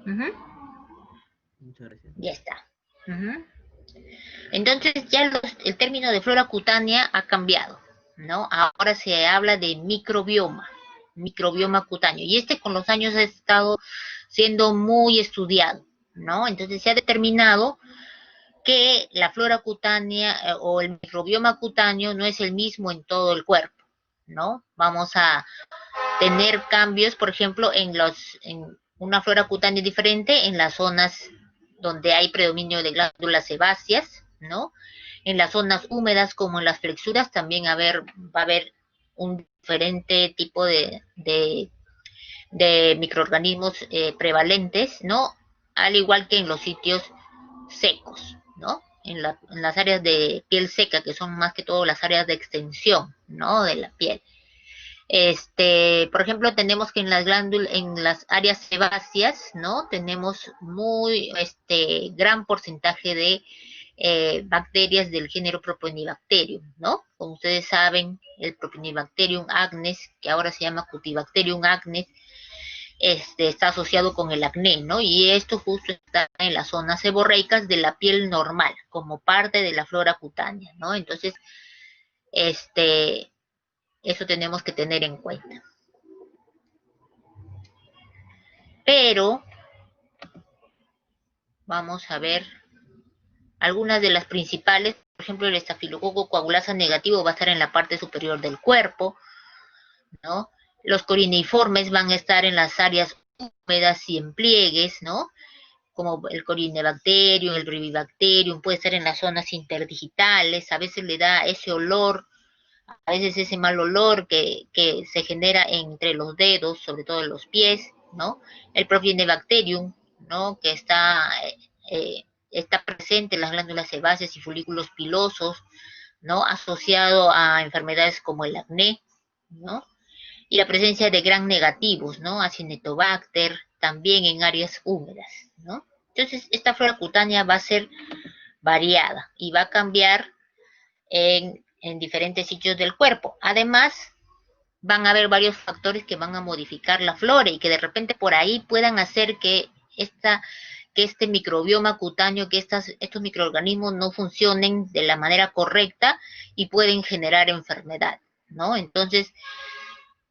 Ujú. Muchas gracias. Ya está. Ujú. Entonces ya el término de flora cutánea ha cambiado, ¿no? Ahora se habla de microbioma cutáneo, y este con los años ha estado siendo muy estudiado, ¿no? Entonces se ha determinado que la flora cutánea o el microbioma cutáneo no es el mismo en todo el cuerpo, ¿no? Vamos a tener cambios, por ejemplo, en una flora cutánea diferente en las zonas donde hay predominio de glándulas sebáceas, ¿no? En las zonas húmedas como en las flexuras también va a haber un diferente tipo de microorganismos prevalentes, ¿no? Al igual que en los sitios secos, ¿no? En las áreas de piel seca, que son más que todo las áreas de extensión, ¿no? De la piel. Por ejemplo, tenemos que en las glándulas, en las áreas sebáceas, ¿no? Tenemos gran porcentaje de bacterias del género Propionibacterium, ¿no? Como ustedes saben, el Propionibacterium acnes, que ahora se llama Cutibacterium acnes, está asociado con el acné, ¿no? Y esto justo está en las zonas seborreicas de la piel normal, como parte de la flora cutánea, ¿no? Entonces, eso tenemos que tener en cuenta. Pero vamos a ver algunas de las principales. Por ejemplo, el estafilococo coagulasa negativo va a estar en la parte superior del cuerpo, ¿no? Los corineiformes van a estar en las áreas húmedas y en pliegues, ¿no? Como el Corynebacterium, el Brevibacterium, puede estar en las zonas interdigitales, a veces le da ese olor, a veces ese mal olor que se genera entre los dedos, sobre todo en los pies, ¿no? El Propionibacterium, ¿no? Que está presente en las glándulas sebáceas y folículos pilosos, ¿no? Asociado a enfermedades como el acné, ¿no? Y la presencia de gran negativos, ¿no? Acinetobacter, también en áreas húmedas, ¿no? Entonces, esta flora cutánea va a ser variada y va a cambiar en diferentes sitios del cuerpo. Además, van a haber varios factores que van a modificar la flora y que de repente por ahí puedan hacer que este microbioma cutáneo, que estos microorganismos no funcionen de la manera correcta y pueden generar enfermedad, ¿no? Entonces,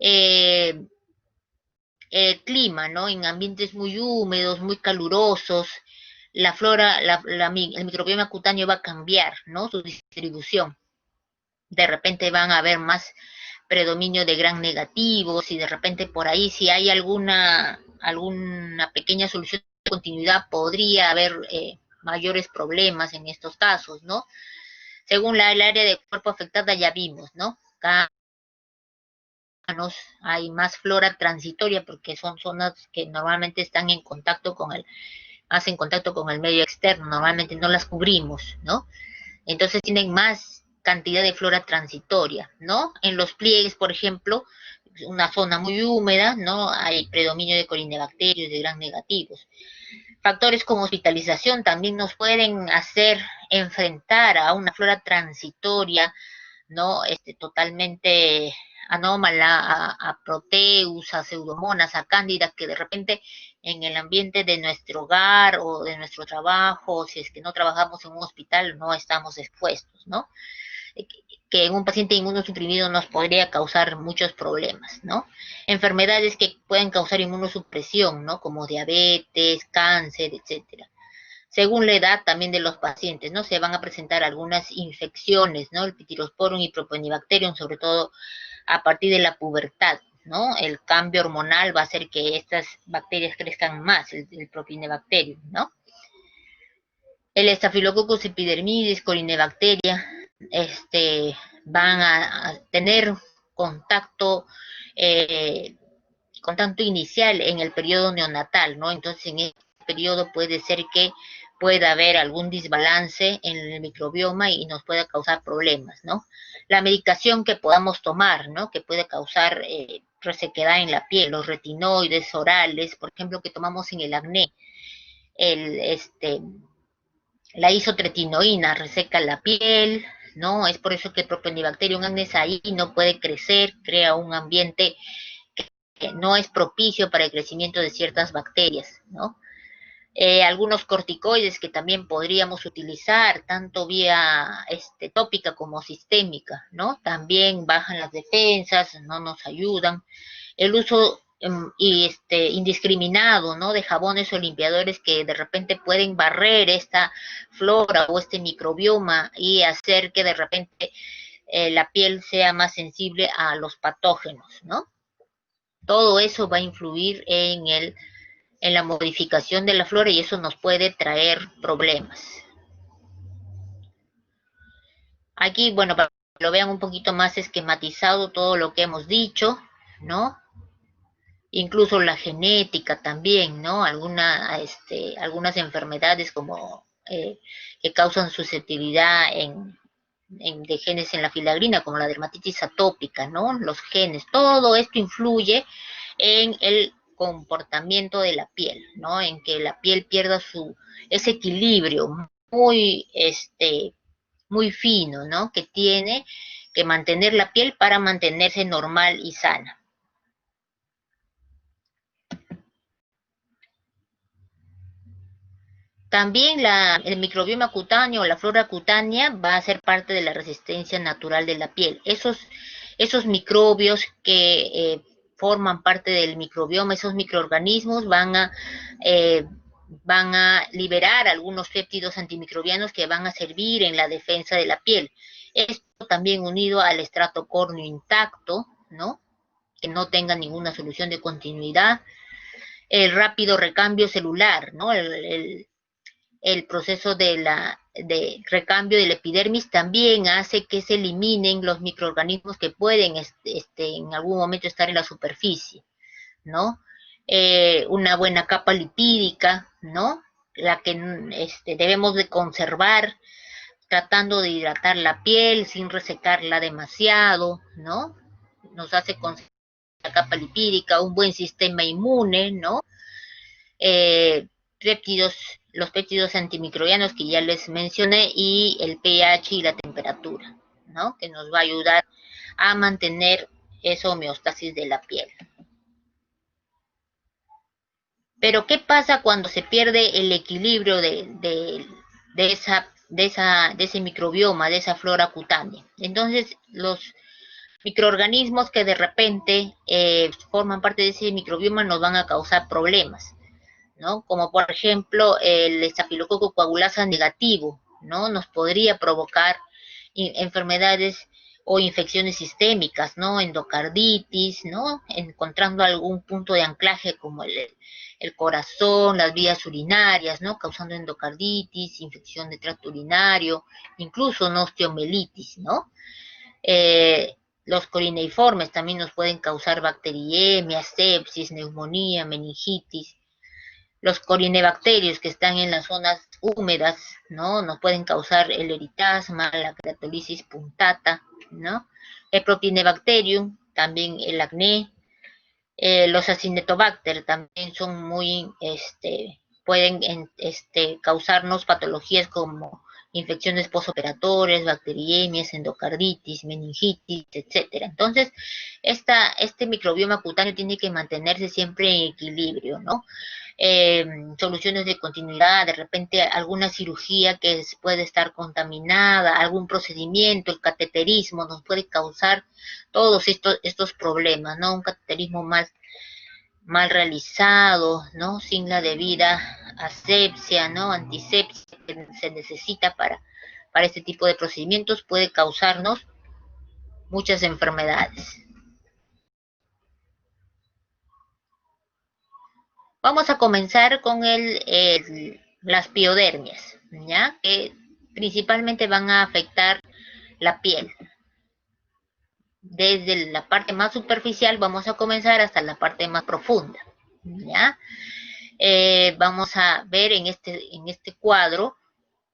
eh, el clima, ¿no? En ambientes muy húmedos, muy calurosos, la flora, el microbioma cutáneo va a cambiar, ¿no? Su distribución. De repente van a haber más predominio de gran negativos y de repente por ahí si hay alguna pequeña solución de continuidad podría haber mayores problemas en estos casos, ¿no? Según el área de cuerpo afectada ya vimos, ¿no? Cada hay más flora transitoria porque son zonas que normalmente están en contacto más en contacto con el medio externo, normalmente no las cubrimos, ¿no? Entonces tienen más cantidad de flora transitoria, ¿no? En los pliegues, por ejemplo, una zona muy húmeda, ¿no? Hay predominio de corinebacterios, de gran negativos. Factores como hospitalización también nos pueden hacer enfrentar a una flora transitoria, ¿no? Totalmente anómala, a proteus, a pseudomonas, a cándidas, que de repente en el ambiente de nuestro hogar o de nuestro trabajo, si es que no trabajamos en un hospital, no estamos expuestos, ¿no? Que en un paciente inmunosuprimido nos podría causar muchos problemas, ¿no? Enfermedades que pueden causar inmunosupresión, ¿no? Como diabetes, cáncer, etcétera. Según la edad también de los pacientes, ¿no? Se van a presentar algunas infecciones, ¿no? El Pityrosporum y Propionibacterium, sobre todo a partir de la pubertad, ¿no? El cambio hormonal va a hacer que estas bacterias crezcan más, el Propionibacterium, ¿no? El Staphylococcus epidermidis, Corynebacteria, van a tener contacto, eh, contacto inicial en el periodo neonatal, ¿no? Entonces, en este periodo puede ser que pueda haber algún desbalance en el microbioma y nos pueda causar problemas, ¿no? La medicación que podamos tomar, ¿no? Que puede causar resequedad en la piel, los retinoides orales, por ejemplo, que tomamos en el acné, el, la isotretinoína reseca la piel, ¿no? Es por eso que el Propionibacterium acnes ahí no puede crecer, crea un ambiente que no es propicio para el crecimiento de ciertas bacterias, ¿no? algunos corticoides que también podríamos utilizar, tanto vía tópica como sistémica, ¿no? También bajan las defensas, no nos ayudan. El uso indiscriminado, ¿no? De jabones o limpiadores que de repente pueden barrer esta flora o este microbioma y hacer que de repente la piel sea más sensible a los patógenos, ¿no? Todo eso va a influir en la modificación de la flora y eso nos puede traer problemas. Aquí, bueno, para que lo vean un poquito más esquematizado todo lo que hemos dicho, ¿no? Incluso la genética también, ¿no? Algunas enfermedades como que causan susceptibilidad de genes en la filagrina, como la dermatitis atópica, ¿no? Los genes, todo esto influye en el comportamiento de la piel, ¿no? En que la piel pierda ese equilibrio muy fino, ¿no? Que tiene que mantener la piel para mantenerse normal y sana. También el microbioma cutáneo o la flora cutánea va a ser parte de la resistencia natural de la piel. Esos microbios que forman parte del microbioma, esos microorganismos van a liberar algunos péptidos antimicrobianos que van a servir en la defensa de la piel. Esto también unido al estrato córneo intacto, ¿no? Que no tenga ninguna solución de continuidad. El rápido recambio celular, ¿no? El proceso de recambio del epidermis también hace que se eliminen los microorganismos que pueden en algún momento estar en la superficie, ¿no? Una buena capa lipídica, ¿no? La que debemos de conservar, tratando de hidratar la piel sin resecarla demasiado, ¿no? Nos hace conservar la capa lipídica, un buen sistema inmune, ¿no? Los péptidos antimicrobianos que ya les mencioné y el pH y la temperatura, ¿no? Que nos va a ayudar a mantener esa homeostasis de la piel. Pero ¿qué pasa cuando se pierde el equilibrio de ese microbioma, de esa flora cutánea? Entonces, los microorganismos que de repente forman parte de ese microbioma nos van a causar problemas, ¿no? Como por ejemplo el estafilococo coagulasa negativo, ¿no? Nos podría provocar enfermedades o infecciones sistémicas, ¿no? Endocarditis, ¿no? Encontrando algún punto de anclaje como el corazón, las vías urinarias, ¿no? Causando endocarditis, infección de tracto urinario, incluso ¿no? Osteomelitis, ¿no? Los corineiformes también nos pueden causar bacteriemia, sepsis, neumonía, meningitis. Los corinebacterios que están en las zonas húmedas, ¿no? Nos pueden causar el eritasma, la keratolisis punctata, ¿no? El propinebacterium, también el acné. Los acinetobacter también son pueden causarnos patologías como infecciones postoperatorias, bacteriemias, endocarditis, meningitis, etcétera. Entonces, este microbioma cutáneo tiene que mantenerse siempre en equilibrio, ¿no? Soluciones de continuidad, de repente alguna cirugía que puede estar contaminada, algún procedimiento, el cateterismo nos puede causar todos estos problemas, ¿no? Un cateterismo mal realizado, ¿no? Sin la debida asepsia, ¿no? Antisepsia que se necesita para este tipo de procedimientos puede causarnos muchas enfermedades. Vamos a comenzar con las piodermias, ¿ya? Que principalmente van a afectar la piel. Desde la parte más superficial vamos a comenzar hasta la parte más profunda, ¿ya? Vamos a ver en este cuadro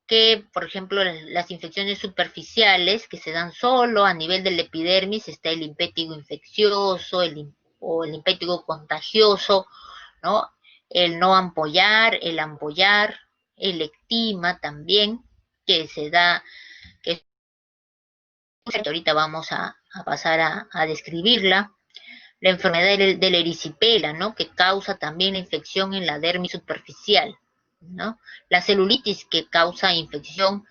que, por ejemplo, las infecciones superficiales que se dan solo a nivel del epidermis, está el impétigo infeccioso o el impétigo contagioso, ¿no? El no ampollar, el ampollar, el ectima también, que se da, que ahorita vamos a pasar a describirla. La enfermedad del erisipela, ¿no? Que causa también la infección en la dermis superficial, ¿no? La celulitis que causa infección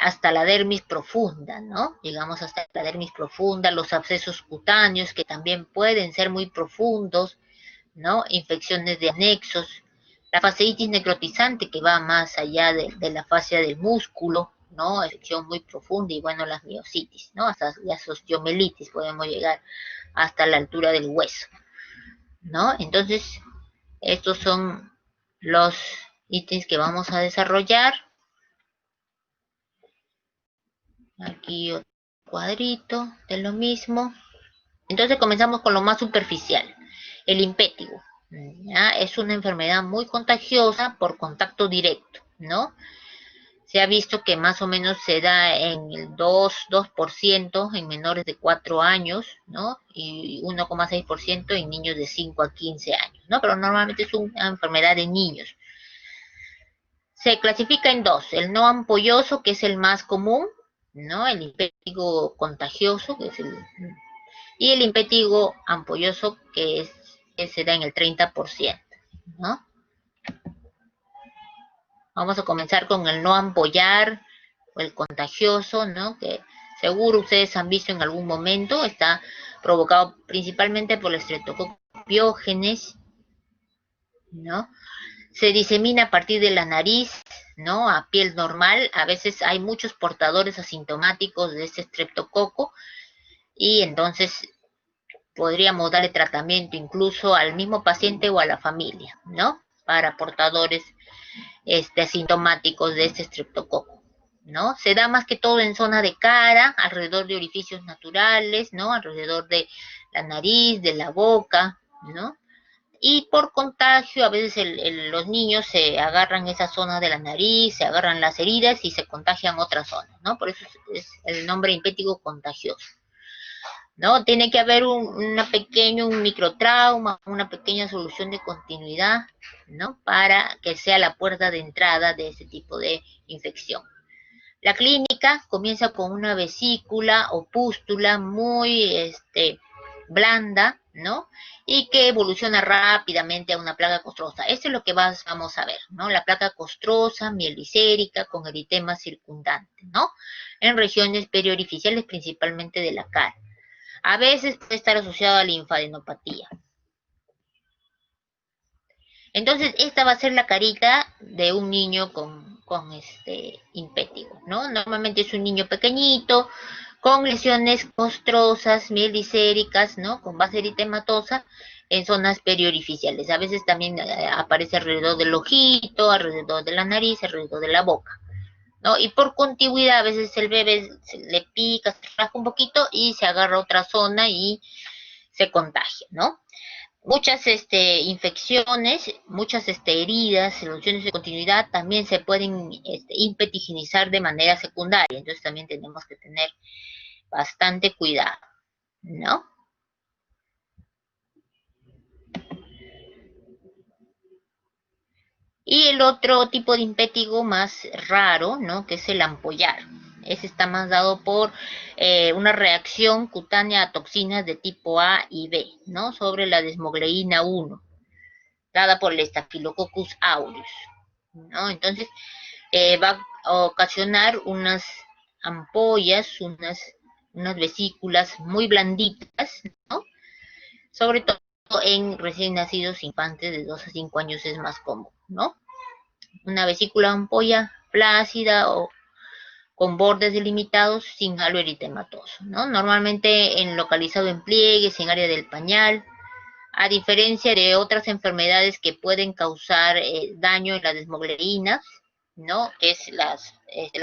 hasta la dermis profunda, ¿no? Llegamos hasta la dermis profunda, los abscesos cutáneos que también pueden ser muy profundos, ¿no? Infecciones de anexos, la fasciitis necrotizante que va más allá de la fascia del músculo, ¿no? Infección muy profunda y bueno, las miositis, ¿no? Hasta las osteomelitis podemos llegar hasta la altura del hueso, ¿no? Entonces, estos son los ítems que vamos a desarrollar. Aquí otro cuadrito de lo mismo. Entonces comenzamos con lo más superficial, el impétigo. ¿Ya? Es una enfermedad muy contagiosa por contacto directo, ¿no? Se ha visto que más o menos se da en el 2% en menores de 4 años, ¿no? Y 1,6% en niños de 5 a 15 años, ¿no? Pero normalmente es una enfermedad de niños. Se clasifica en dos, el no ampolloso, que es el más común, ¿no? El impétigo contagioso, que es y el impétigo ampolloso, que se da en el 30%, ¿no? Vamos a comenzar con el no ampollar o el contagioso, ¿no? Que seguro ustedes han visto en algún momento, está provocado principalmente por el Streptococcus pyogenes, ¿no? Se disemina a partir de la nariz, ¿no? A piel normal, a veces hay muchos portadores asintomáticos de este estreptococo y entonces podríamos darle tratamiento incluso al mismo paciente o a la familia, ¿no? Para portadores asintomáticos de este estreptococo, ¿no? Se da más que todo en zona de cara, alrededor de orificios naturales, ¿no? Alrededor de la nariz, de la boca, ¿no? Y por contagio, a veces los niños se agarran esa zona de la nariz, se agarran las heridas y se contagian otras zonas, ¿no? Por eso es el nombre impétigo contagioso, ¿no? Tiene que haber un microtrauma, una pequeña solución de continuidad, ¿no? Para que sea la puerta de entrada de ese tipo de infección. La clínica comienza con una vesícula o pústula muy blanda, ¿no? Y que evoluciona rápidamente a una placa costrosa. Esto es lo que vamos a ver, ¿no? La placa costrosa, mielicérica, con eritema circundante, ¿no? En regiones periorificiales, principalmente de la cara. A veces puede estar asociado a linfadenopatía. Entonces, esta va a ser la carita de un niño con impétigo, ¿no? Normalmente es un niño pequeñito, con lesiones costrosas, mielicéricas, ¿no? Con base eritematosa en zonas periorificiales. A veces también aparece alrededor del ojito, alrededor de la nariz, alrededor de la boca, ¿no? Y por contigüidad, a veces el bebé le pica, se rasca un poquito y se agarra a otra zona y se contagia, ¿no? Muchas infecciones, muchas heridas, soluciones de continuidad también se pueden impetiginizar de manera secundaria, entonces también tenemos que tener bastante cuidado, ¿no? Y el otro tipo de impétigo más raro, ¿no? Que es el ampollar. Ese está más dado por una reacción cutánea a toxinas de tipo A y B, ¿no? Sobre la desmogleína 1, dada por el Staphylococcus aureus, ¿no? Entonces, va a ocasionar unas ampollas, unas vesículas muy blanditas, ¿no? Sobre todo en recién nacidos infantes de 2 a 5 años es más común, ¿no? Una vesícula ampolla flácida o con bordes delimitados sin halo eritematoso, ¿no? Normalmente localizado en pliegues, en área del pañal, a diferencia de otras enfermedades que pueden causar daño en la desmogleína, ¿no? Que es las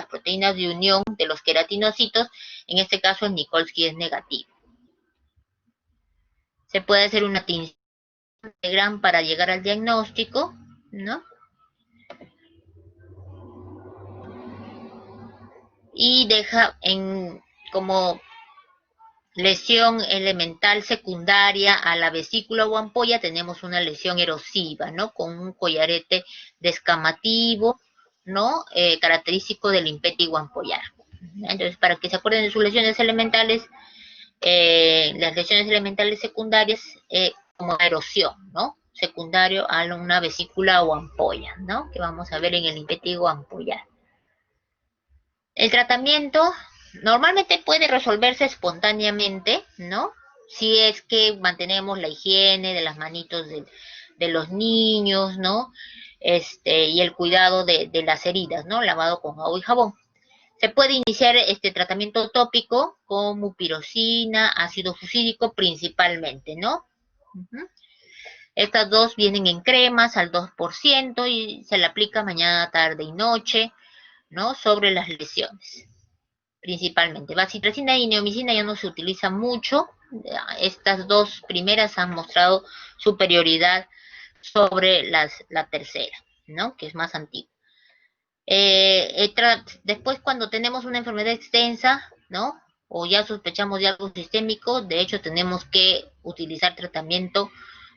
proteínas de unión de los queratinocitos, en este caso el Nikolsky es negativo. Se puede hacer una tinción de Gram para llegar al diagnóstico, ¿no? Y deja como lesión elemental secundaria a la vesícula o ampolla, tenemos una lesión erosiva, ¿no? Con un collarete descamativo, ¿no? Característico del impétigo ampollar. Entonces, para que se acuerden de sus lesiones elementales, las lesiones elementales secundarias como erosión, ¿no? secundario a una vesícula o ampolla, ¿no? Que vamos a ver en el impétigo ampollar. El tratamiento normalmente puede resolverse espontáneamente, ¿no? Si es que mantenemos la higiene de las manitos de los niños, ¿no? Y el cuidado de las heridas, ¿no? Lavado con agua y jabón. Se puede iniciar este tratamiento tópico con mupirocina, ácido fucídico principalmente, ¿no? Estas dos vienen en cremas al 2% y se le aplica mañana, tarde y noche, ¿no? Sobre las lesiones, principalmente. Vancitrazina y neomicina ya no se utilizan mucho. Estas dos primeras han mostrado superioridad sobre la tercera, ¿no? Que es más antigua. Después, cuando tenemos una enfermedad extensa, ¿no? O ya sospechamos de algo sistémico, de hecho tenemos que utilizar tratamiento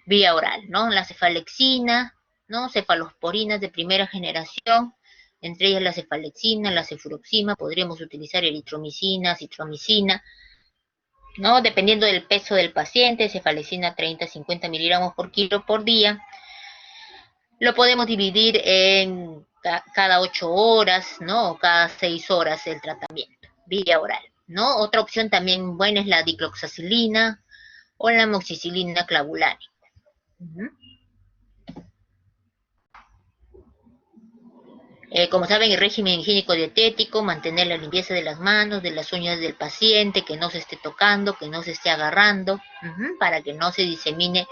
vía oral, ¿no? La cefalexina, ¿no? Cefalosporinas de primera generación, entre ellas la cefalexina, la cefuroxima, podríamos utilizar eritromicina, citromicina, ¿no? Dependiendo del peso del paciente, cefalexina 30-50 miligramos por kilo por día. Lo podemos dividir en cada 8 horas, ¿no? O cada 6 horas el tratamiento, vía oral, ¿no? Otra opción también buena es la dicloxacilina o la amoxicilina clavulánica. Como saben, el régimen higiénico dietético, mantener la limpieza de las manos, de las uñas del paciente, que no se esté tocando, que no se esté agarrando, para que no se disemine.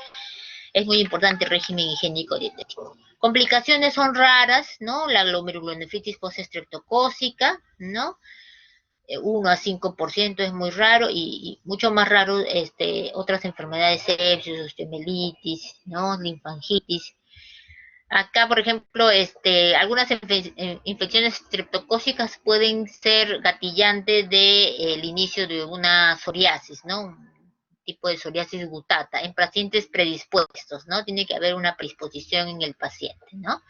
Es muy importante el régimen higiénico dietético. Complicaciones son raras, ¿no? La glomerulonefritis postestreptocócica, ¿no? 1 a 5% es muy raro y mucho más raro otras enfermedades, sepsis, osteomelitis, ¿no? Linfangitis. Acá, por ejemplo, algunas infecciones streptocócicas pueden ser gatillantes del inicio de una psoriasis, ¿no? Un tipo de psoriasis gutata en pacientes predispuestos, ¿no? Tiene que haber una predisposición en el paciente, ¿no?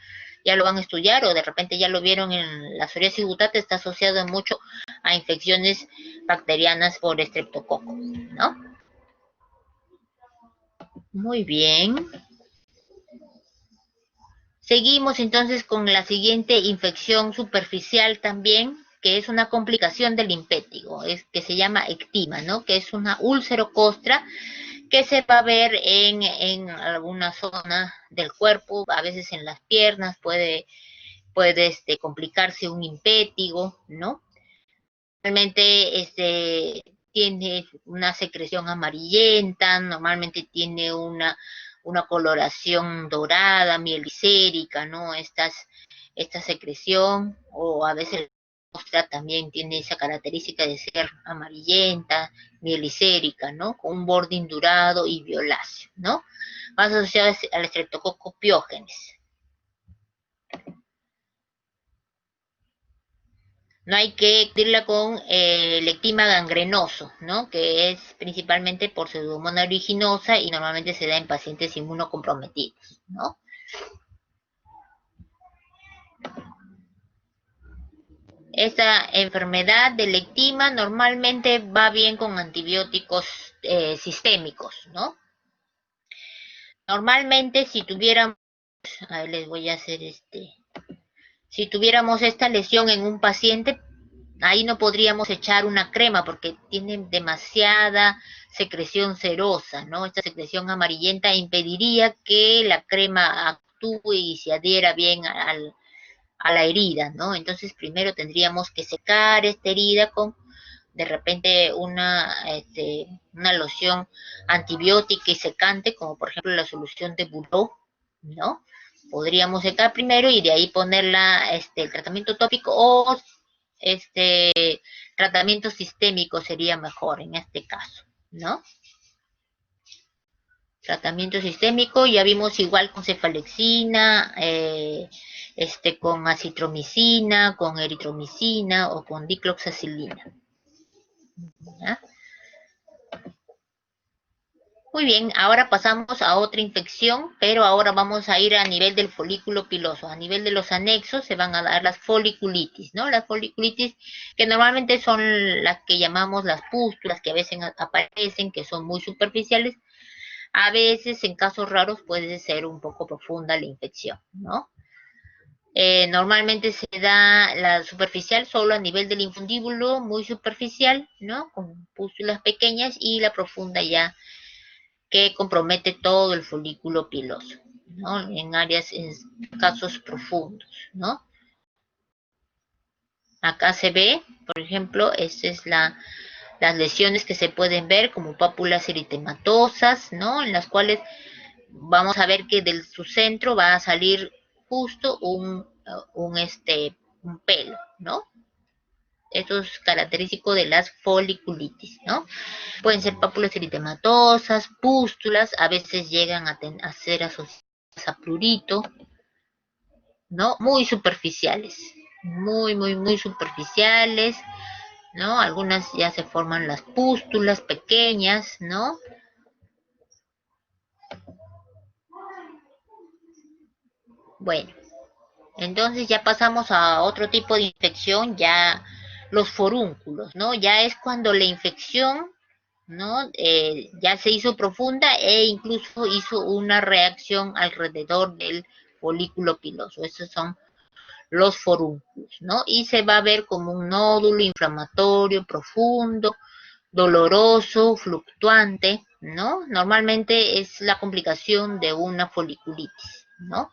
Ya lo van a estudiar o de repente ya lo vieron en la psoriasis gutata, está asociado mucho a infecciones bacterianas por estreptococo, ¿no? Muy bien. Seguimos entonces con la siguiente infección superficial también, que es una complicación del impétigo, que se llama ectima, ¿no? Que es una úlcero-costra que se va a ver en alguna zona del cuerpo, a veces en las piernas, puede complicarse un impétigo, ¿no? Realmente tiene una secreción amarillenta, normalmente tiene una coloración dorada, mielicérica, ¿no? Esta secreción, o a veces la costra también tiene esa característica de ser amarillenta, mielicérica, ¿no? Con un bording dorado y violáceo, ¿no? Más asociado al Streptococcus pyogenes. No hay que irla con el ectima gangrenoso, ¿no? Que es principalmente por pseudomonas aeruginosa y normalmente se da en pacientes inmunocomprometidos, ¿no? Esta enfermedad del ectima normalmente va bien con antibióticos sistémicos, ¿no? Normalmente si tuviéramos, a ver, les voy a hacer si tuviéramos esta lesión en un paciente, ahí no podríamos echar una crema porque tiene demasiada secreción cerosa, ¿no? Esta secreción amarillenta impediría que la crema actúe y se adhiera bien a la herida, ¿no? Entonces primero tendríamos que secar esta herida con de repente una loción antibiótica y secante, como por ejemplo la solución de Buró, ¿no? Podríamos secar primero y de ahí ponerla el tratamiento tópico o tratamiento sistémico sería mejor en este caso, ¿no? Tratamiento sistémico, ya vimos igual con cefalexina, con acitromicina, con eritromicina o con dicloxacilina. ¿Ya? Muy bien, ahora pasamos a otra infección, pero ahora vamos a ir a nivel del folículo piloso. A nivel de los anexos se van a dar las foliculitis, ¿no? Las foliculitis que normalmente son las que llamamos las pústulas, que a veces aparecen, que son muy superficiales. A veces, en casos raros, puede ser un poco profunda la infección, ¿no? Normalmente se da la superficial solo a nivel del infundíbulo, muy superficial, ¿no? Con pústulas pequeñas, y la profunda ya que compromete todo el folículo piloso, ¿no? En casos profundos, ¿no? Acá se ve, por ejemplo, esta es las lesiones que se pueden ver como pápulas eritematosas, ¿no? En las cuales vamos a ver que de su centro va a salir justo un pelo, ¿no? Esto es característico de las foliculitis, ¿no? Pueden ser pápulas eritematosas, pústulas, a veces llegan a ser asociadas a prurito, ¿no? Muy superficiales, muy superficiales, ¿no? Algunas ya se forman las pústulas pequeñas, ¿no? Bueno, entonces ya pasamos a otro tipo de infección, ya los forúnculos, ¿no? Ya es cuando la infección, ¿no? Ya se hizo profunda e incluso hizo una reacción alrededor del folículo piloso. Esos son los forúnculos, ¿no? Y se va a ver como un nódulo inflamatorio profundo, doloroso, fluctuante, ¿no? Normalmente es la complicación de una foliculitis, ¿no?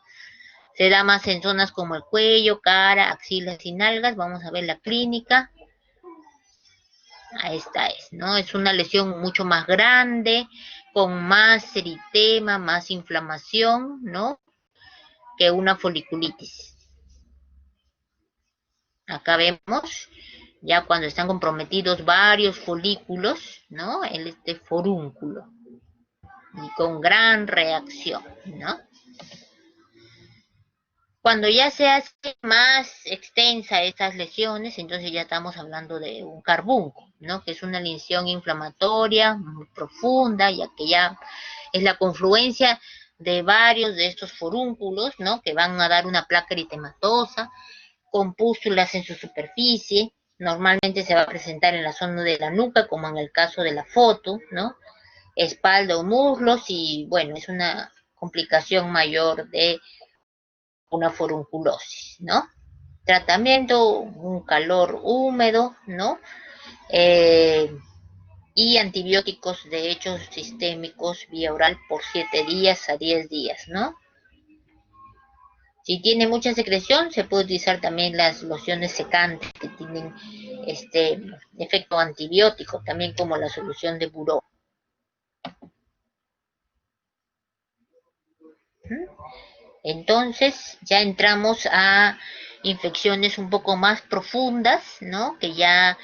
Se da más en zonas como el cuello, cara, axilas y nalgas. Vamos a ver la clínica. Esta es, ¿no? Es una lesión mucho más grande, con más eritema, más inflamación, ¿no? Que una foliculitis. Acá vemos ya cuando están comprometidos varios folículos, ¿no? En este forúnculo. Y con gran reacción, ¿no? Cuando ya se hace más extensa estas lesiones, entonces ya estamos hablando de un carbunco, ¿no? Que es una lesión inflamatoria muy profunda, ya que ya es la confluencia de varios de estos forúnculos, ¿no? Que van a dar una placa eritematosa, con pústulas en su superficie. Normalmente se va a presentar en la zona de la nuca, como en el caso de la foto, ¿no? Espalda o muslos, y bueno, es una complicación mayor de una forunculosis, ¿no? Tratamiento, un calor húmedo, ¿no? Eh, y antibióticos de hecho sistémicos vía oral por 7 días a 10 días, ¿no? Si tiene mucha secreción, se puede utilizar también las lociones secantes que tienen este efecto antibiótico, también como la solución de buró. Entonces ya entramos a infecciones un poco más profundas, ¿no? Que ya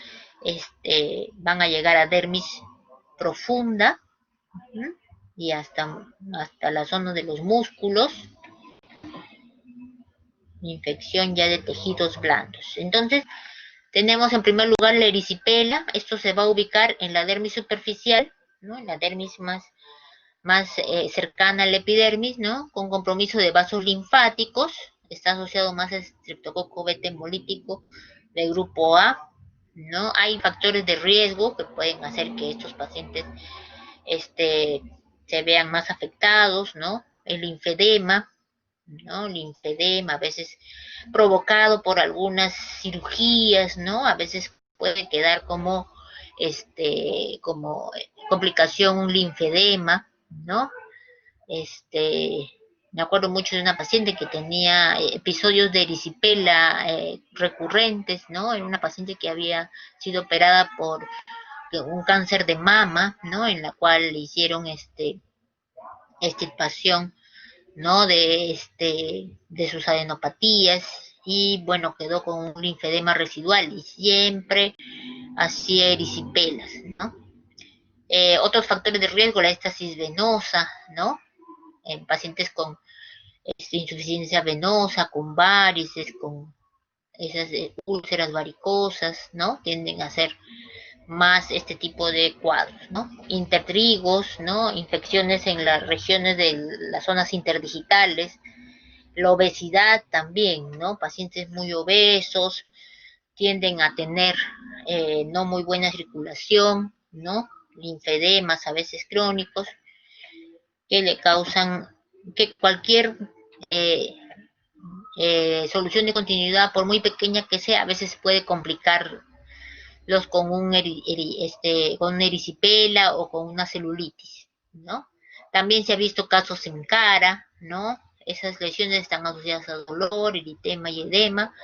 van a llegar a dermis profunda, ¿sí? Y hasta la zona de los músculos, infección ya de tejidos blandos. Entonces tenemos en primer lugar la erisipela. Esto se va a ubicar en la dermis superficial, ¿no? En la dermis más cercana al epidermis, ¿no? Con compromiso de vasos linfáticos. Está asociado más al estreptococo beta hemolítico del grupo A, ¿no? Hay factores de riesgo que pueden hacer que estos pacientes se vean más afectados, ¿no? El linfedema, ¿no? Linfedema a veces provocado por algunas cirugías, ¿no? A veces puede quedar como complicación un linfedema, ¿no? Me acuerdo mucho de una paciente que tenía episodios de erisipela recurrentes, ¿no? Era una paciente que había sido operada por un cáncer de mama, ¿no? En la cual le hicieron extirpación, ¿no? De sus adenopatías, y bueno, quedó con un linfedema residual y siempre hacía erisipelas, ¿no? Otros factores de riesgo, la estasis venosa, ¿no? En pacientes con insuficiencia venosa, con varices, con esas úlceras varicosas, ¿no? Tienden a ser más este tipo de cuadros, ¿no? Intertrigos, ¿no? Infecciones en las regiones de las zonas interdigitales, la obesidad también, ¿no? Pacientes muy obesos tienden a tener no muy buena circulación, ¿no? Linfedemas a veces crónicos, que le causan que cualquier solución de continuidad, por muy pequeña que sea, a veces puede complicarlos con con una erisipela o con una celulitis, ¿no? También se ha visto casos en cara, ¿no? Esas lesiones están asociadas a dolor, eritema y edema,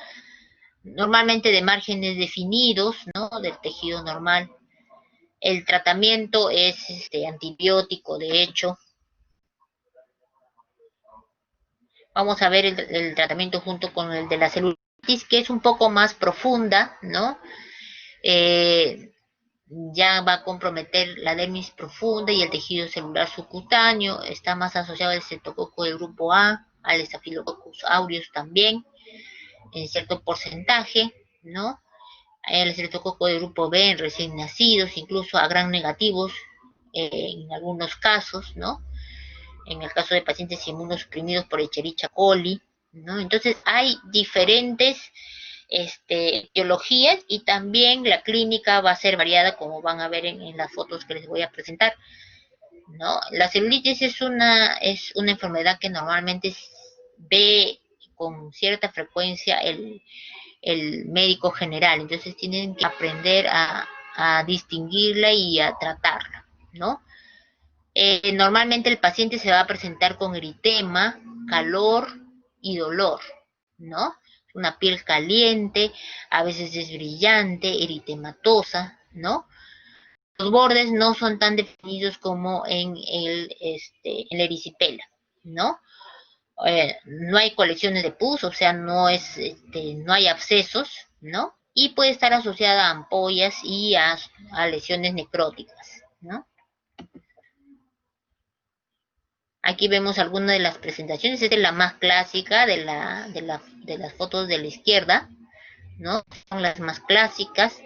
normalmente de márgenes definidos, ¿no? Del tejido normal. El tratamiento es antibiótico, de hecho. Vamos a ver el tratamiento junto con el de la celulitis, que es un poco más profunda, ¿no? Eh, ya va a comprometer la dermis profunda y el tejido celular subcutáneo, está más asociado al estreptococo del grupo A, al Staphylococcus aureus también, en cierto porcentaje, ¿no? El estreptococo del grupo B en recién nacidos, incluso a gran negativos en algunos casos, ¿no? En el caso de pacientes inmunosuprimidos por Escherichia coli, ¿no? Entonces hay diferentes etiologías y también la clínica va a ser variada, como van a ver en las fotos que les voy a presentar, ¿no? La celulitis es una enfermedad que normalmente ve con cierta frecuencia el médico general, entonces tienen que aprender a distinguirla y a tratarla, ¿no? Normalmente el paciente se va a presentar con eritema, calor y dolor, ¿no? Una piel caliente, a veces es brillante, eritematosa, ¿no? Los bordes no son tan definidos como en la erisipela, ¿no? No hay colecciones de pus, o sea, no hay abscesos, ¿no? Y puede estar asociada a ampollas y a lesiones necróticas, ¿no? Aquí vemos algunas de las presentaciones. Esta es la más clásica de las fotos de la izquierda, ¿no? Son las más clásicas,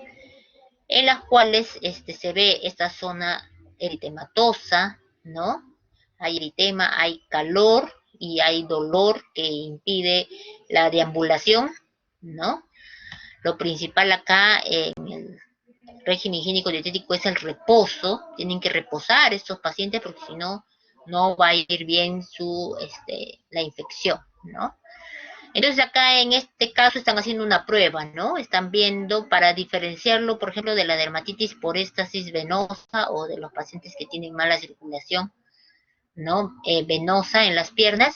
en las cuales se ve esta zona eritematosa, ¿no? Hay eritema, hay calor y hay dolor que impide la deambulación, ¿no? Lo principal acá en el régimen higiénico dietético es el reposo. Tienen que reposar estos pacientes porque si no, no va a ir bien la infección, ¿no? Entonces acá en este caso están haciendo una prueba, ¿no? Están viendo para diferenciarlo, por ejemplo, de la dermatitis por éstasis venosa o de los pacientes que tienen mala circulación, ¿no? Venosa en las piernas.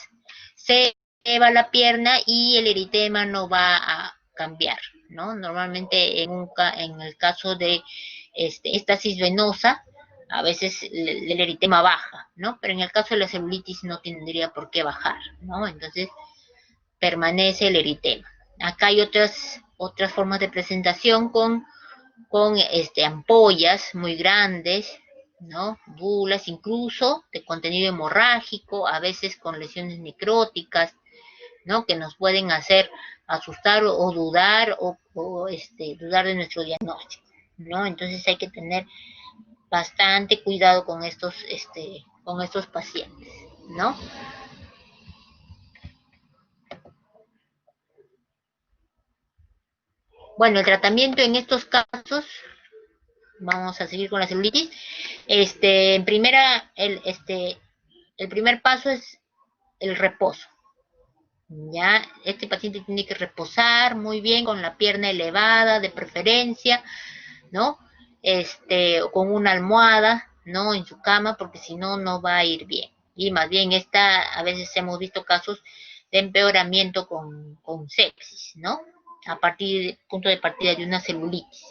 Se eleva la pierna y el eritema no va a cambiar, ¿no? Normalmente en el caso de éstasis venosa, a veces el eritema baja, ¿no? Pero en el caso de la celulitis no tendría por qué bajar, ¿no? Entonces permanece el eritema. Acá hay otras formas de presentación con ampollas muy grandes, ¿no? Bulas incluso de contenido hemorrágico, a veces con lesiones necróticas, ¿no? Que nos pueden hacer asustar o dudar dudar de nuestro diagnóstico, ¿no? Entonces hay que tener bastante cuidado con estos pacientes, ¿no? Bueno, el tratamiento en estos casos, vamos a seguir con la celulitis. En primera, el primer paso es el reposo. Ya, este paciente tiene que reposar muy bien con la pierna elevada, de preferencia, ¿no? Con una almohada, ¿no? En su cama, porque si no, no va a ir bien. Y más bien, a veces hemos visto casos de empeoramiento con sepsis, ¿no? A partir, punto de partida de una celulitis.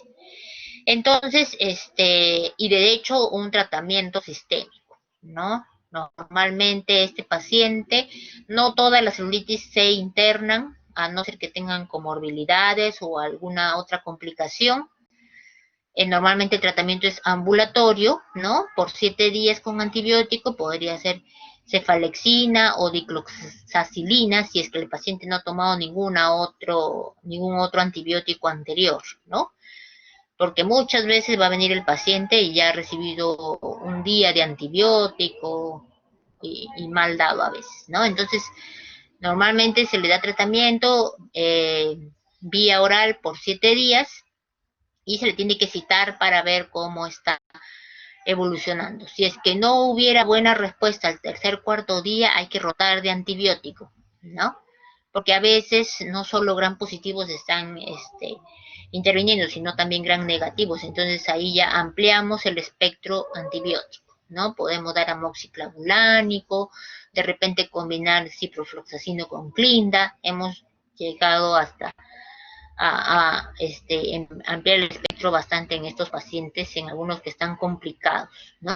Entonces, y de hecho, un tratamiento sistémico, ¿no? Normalmente este paciente, no todas las celulitis se internan, a no ser que tengan comorbilidades o alguna otra complicación. Normalmente el tratamiento es ambulatorio, ¿no? Por 7 días con antibiótico, podría ser cefalexina o dicloxacilina, si es que el paciente no ha tomado ningún otro antibiótico anterior, ¿no? Porque muchas veces va a venir el paciente y ya ha recibido un día de antibiótico y mal dado a veces, ¿no? Entonces, normalmente se le da tratamiento vía oral por 7 días y se le tiene que citar para ver cómo está evolucionando. Si es que no hubiera buena respuesta al tercer, cuarto día, hay que rotar de antibiótico, ¿no? Porque a veces no solo gram positivos están interviniendo, sino también gram negativos. Entonces ahí ya ampliamos el espectro antibiótico, ¿no? Podemos dar amoxiclavulánico, de repente combinar ciprofloxacino con clinda. Hemos llegado hasta ampliar el espectro bastante en estos pacientes, en algunos que están complicados, ¿no?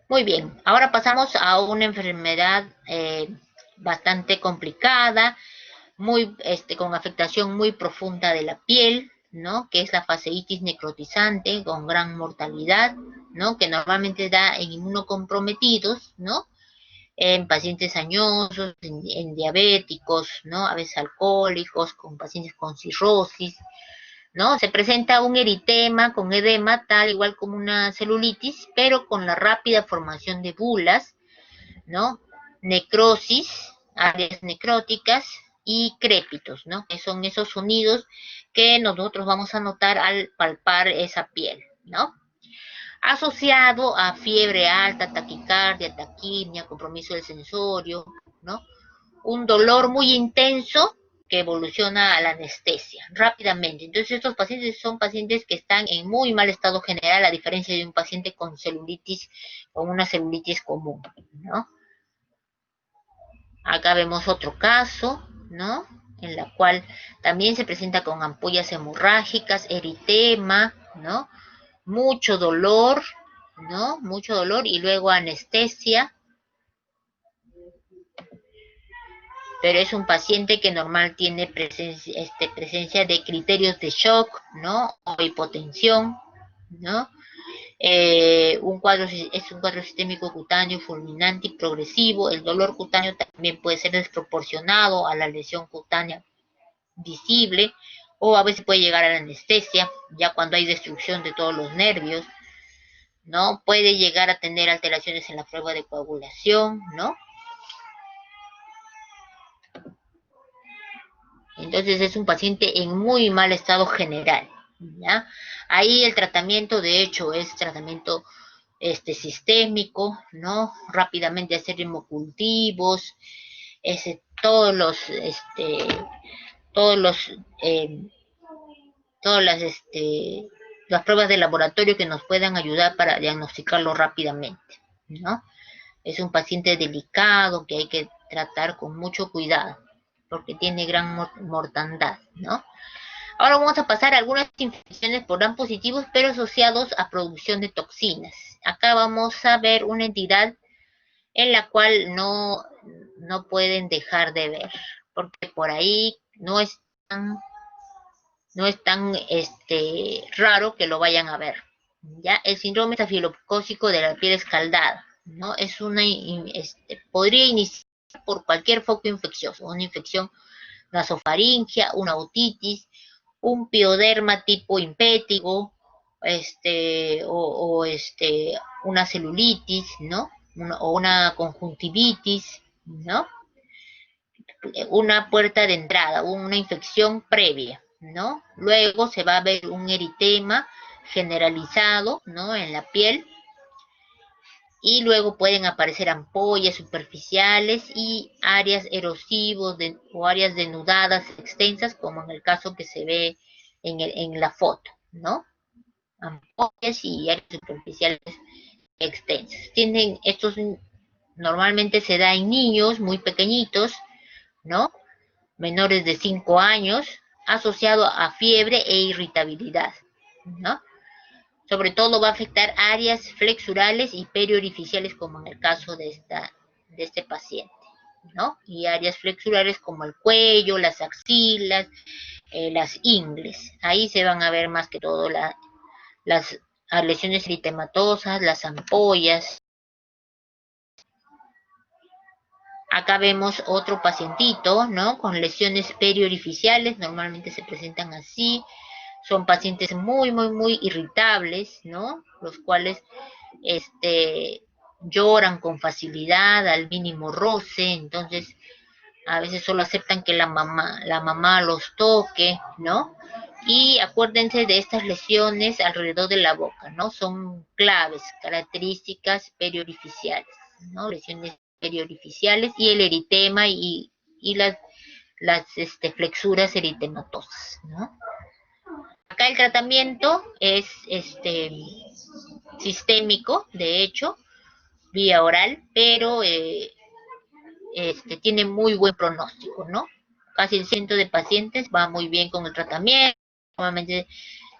Muy bien, ahora pasamos a una enfermedad bastante complicada, con afectación muy profunda de la piel, ¿no? Que es la fasciitis necrotizante con gran mortalidad, ¿no? Que normalmente da en inmunocomprometidos, ¿no? En pacientes añosos, en diabéticos, ¿no? A veces alcohólicos, con pacientes con cirrosis, ¿no? Se presenta un eritema con edema, tal igual como una celulitis, pero con la rápida formación de bulas, ¿no? Necrosis, áreas necróticas y crépitos, ¿no? Que son esos sonidos que nosotros vamos a notar al palpar esa piel, ¿no? Asociado a fiebre alta, taquicardia, taquimia, compromiso del sensorio, ¿no? Un dolor muy intenso que evoluciona a la anestesia rápidamente. Entonces estos pacientes son pacientes que están en muy mal estado general, a diferencia de un paciente con celulitis, con una celulitis común, ¿no? Acá vemos otro caso, ¿no? En la cual también se presenta con ampollas hemorrágicas, eritema, ¿no? Mucho dolor, ¿no? Mucho dolor y luego anestesia. Pero es un paciente que normal tiene presencia de criterios de shock, ¿no? O hipotensión, ¿no? Es un cuadro sistémico cutáneo fulminante y progresivo. El dolor cutáneo también puede ser desproporcionado a la lesión cutánea visible, o a veces puede llegar a la anestesia, ya cuando hay destrucción de todos los nervios, ¿no? Puede llegar a tener alteraciones en la prueba de coagulación, ¿no? Entonces es un paciente en muy mal estado general, ¿ya? Ahí el tratamiento, de hecho, es tratamiento sistémico, ¿no? Rápidamente hacer hemocultivos, todos los, todos los, todas las pruebas de laboratorio que nos puedan ayudar para diagnosticarlo rápidamente, ¿no? Es un paciente delicado que hay que tratar con mucho cuidado, porque tiene gran mortandad, ¿no? Ahora vamos a pasar a algunas infecciones por gram positivos, pero asociados a producción de toxinas. Acá vamos a ver una entidad en la cual no pueden dejar de ver, porque por ahí no es tan raro que lo vayan a ver. ¿Ya? El síndrome estafilocócico de la piel escaldada, ¿no? Es podría iniciar por cualquier foco infeccioso, una infección nasofaringia, una otitis, un pioderma tipo impétigo, una celulitis, ¿no? O una conjuntivitis, ¿no? Una puerta de entrada, una infección previa, ¿no? Luego se va a ver un eritema generalizado, ¿no? En la piel, y luego pueden aparecer ampollas superficiales y áreas erosivos o áreas denudadas extensas, como en el caso que se ve en la foto, ¿no? Ampollas y áreas superficiales extensas. Estos normalmente se da en niños muy pequeñitos, ¿no? Menores de 5 años, asociado a fiebre e irritabilidad, ¿no? Sobre todo va a afectar áreas flexurales y periorificiales, como en el caso de este paciente, ¿no? Y áreas flexurales como el cuello, las axilas, las ingles. Ahí se van a ver más que todo las lesiones eritematosas, las ampollas. Acá vemos otro pacientito, ¿no? Con lesiones periorificiales, normalmente se presentan así. Son pacientes muy, muy, muy irritables, ¿no? Los cuales lloran con facilidad al mínimo roce, entonces a veces solo aceptan que la mamá los toque, ¿no? Y acuérdense de estas lesiones alrededor de la boca, ¿no? Son claves, características periorificiales, ¿no? Lesiones periorificiales y el eritema y las flexuras eritematosas, ¿no? Acá el tratamiento es sistémico, de hecho, vía oral, pero tiene muy buen pronóstico, ¿no? Casi el 100% de pacientes va muy bien con el tratamiento. Normalmente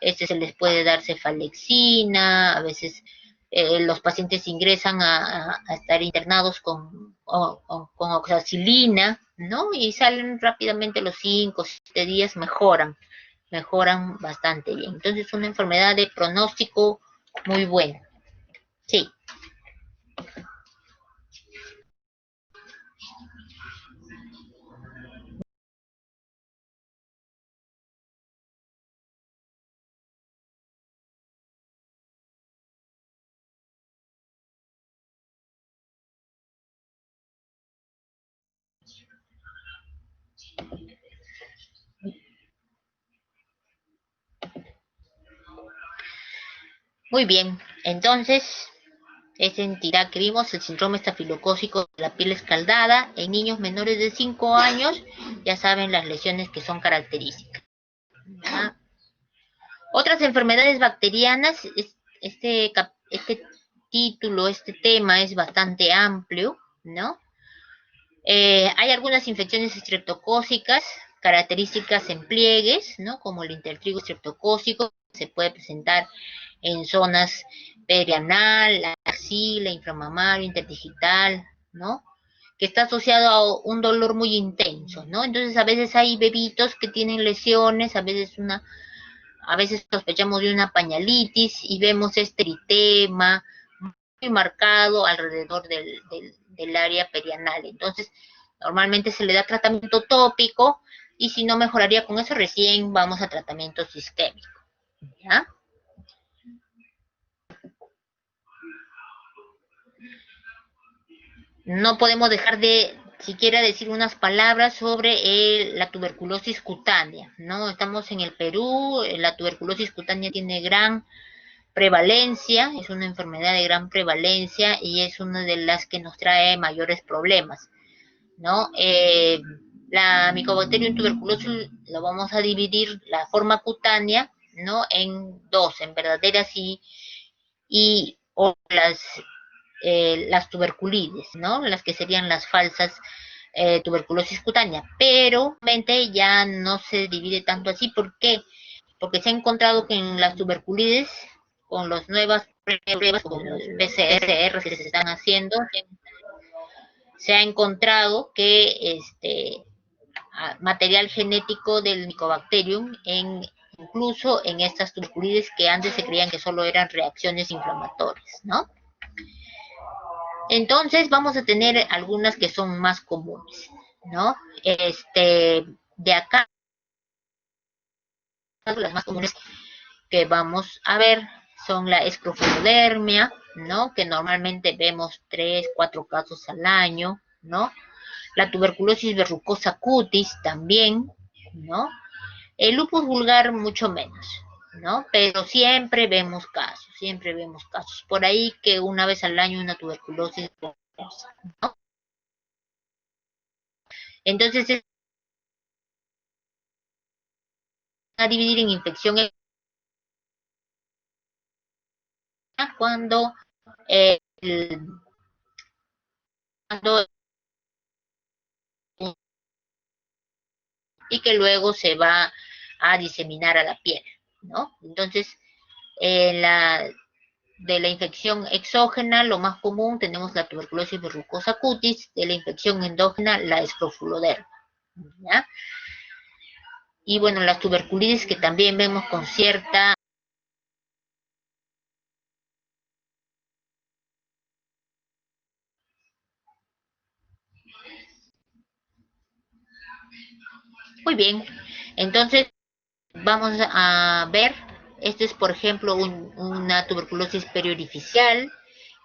se les puede dar cefalexina, a veces los pacientes ingresan a estar internados con oxacilina, ¿no? Y salen rápidamente los 5 o 7 días, mejoran bastante bien. Entonces es una enfermedad de pronóstico muy bueno. Sí. Muy bien, entonces, esa entidad que vimos, el síndrome estafilocócico de la piel escaldada, en niños menores de 5 años, ya saben las lesiones que son características. ¿Ya? Otras enfermedades bacterianas, este título, este tema es bastante amplio, ¿no? Hay algunas infecciones estreptocócicas, características en pliegues, ¿no? Como el intertrigo estreptocócico, se puede presentar en zonas perianal, la axila, inframamario, interdigital, ¿no? Que está asociado a un dolor muy intenso, ¿no? Entonces a veces hay bebitos que tienen lesiones, a veces sospechamos de una pañalitis y vemos este eritema muy marcado alrededor del área perianal. Entonces, normalmente se le da tratamiento tópico y si no mejoraría con eso, recién vamos a tratamiento sistémico. ¿Ya? No podemos dejar de siquiera decir unas palabras sobre la tuberculosis cutánea, ¿no? Estamos en el Perú, la tuberculosis cutánea tiene gran prevalencia, es una enfermedad de gran prevalencia y es una de las que nos trae mayores problemas, ¿no? La Mycobacterium tuberculosis lo vamos a dividir la forma cutánea, ¿no? En dos, en verdaderas o las tuberculides, ¿no? Las que serían las falsas tuberculosis cutánea, pero realmente ya no se divide tanto así. ¿Por qué? Porque se ha encontrado que en las tuberculides, con las nuevas pruebas, con los PCR que se están haciendo, se ha encontrado que material genético del Mycobacterium incluso en estas tuberculides que antes se creían que solo eran reacciones inflamatorias, ¿no? Entonces vamos a tener algunas que son más comunes, ¿no? De acá, las más comunes que vamos a ver son la escrofulodermia, ¿no? Que normalmente vemos 3, 4 casos al año, ¿no? La tuberculosis verrucosa cutis también, ¿no? El lupus vulgar mucho menos, ¿no? Pero siempre vemos casos. Por ahí que una vez al año una tuberculosis verrucosa, ¿no? Entonces es a dividir en infección cuando, eh, cuando y que luego se va a diseminar a la piel, ¿no? Entonces, de la infección exógena, lo más común, tenemos la tuberculosis verrucosa cutis, de la infección endógena, la escrofuloderma, ¿ya? Y bueno, las tuberculitis que también vemos con cierta... Muy bien, entonces vamos a ver, este es por ejemplo una tuberculosis periorificial,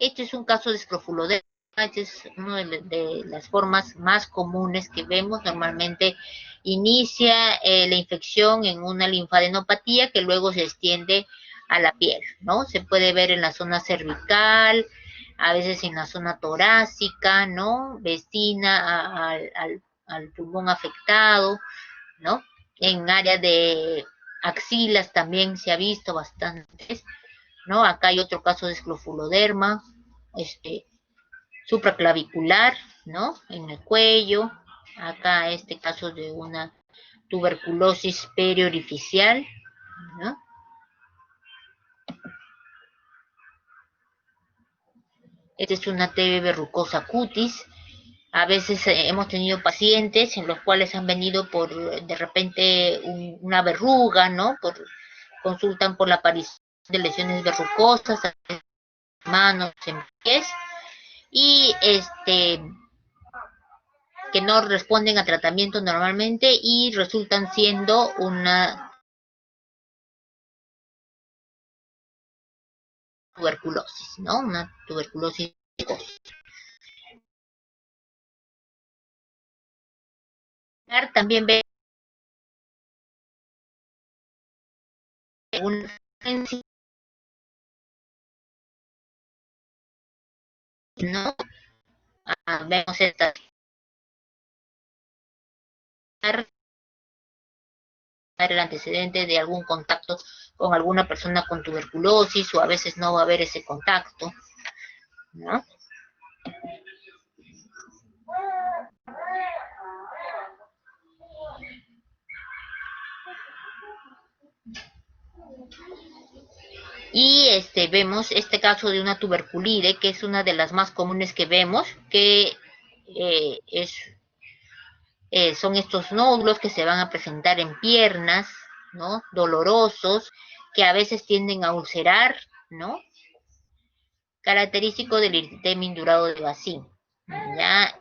este es un caso de escrofuloderma, Esta es una de las formas más comunes que vemos. Normalmente inicia la infección en una linfadenopatía que luego se extiende a la piel, ¿no? Se puede ver en la zona cervical, a veces en la zona torácica, ¿no? Vecina al pulmón afectado, ¿no? En área de axilas también se ha visto bastantes, ¿no? Acá hay otro caso de escrofuloderma, supraclavicular, ¿no? En el cuello. Acá este caso de una tuberculosis periorificial, ¿no? Esta es una TB verrucosa cutis. A veces hemos tenido pacientes en los cuales han venido por de repente una verruga, ¿no? Consultan por la aparición de lesiones verrucosas en manos, en pies, y que no responden a tratamiento normalmente y resultan siendo una tuberculosis, ¿no? Una tuberculosis. También ve un, ¿no? Vemos esta el antecedente de algún contacto con alguna persona con tuberculosis, o a veces no va a haber ese contacto, ¿no? Y vemos este caso de una tuberculide, que es una de las más comunes que vemos, que son estos nódulos que se van a presentar en piernas, ¿no? Dolorosos, que a veces tienden a ulcerar, ¿no? Característico del eritema indurado de Bacin. Ya,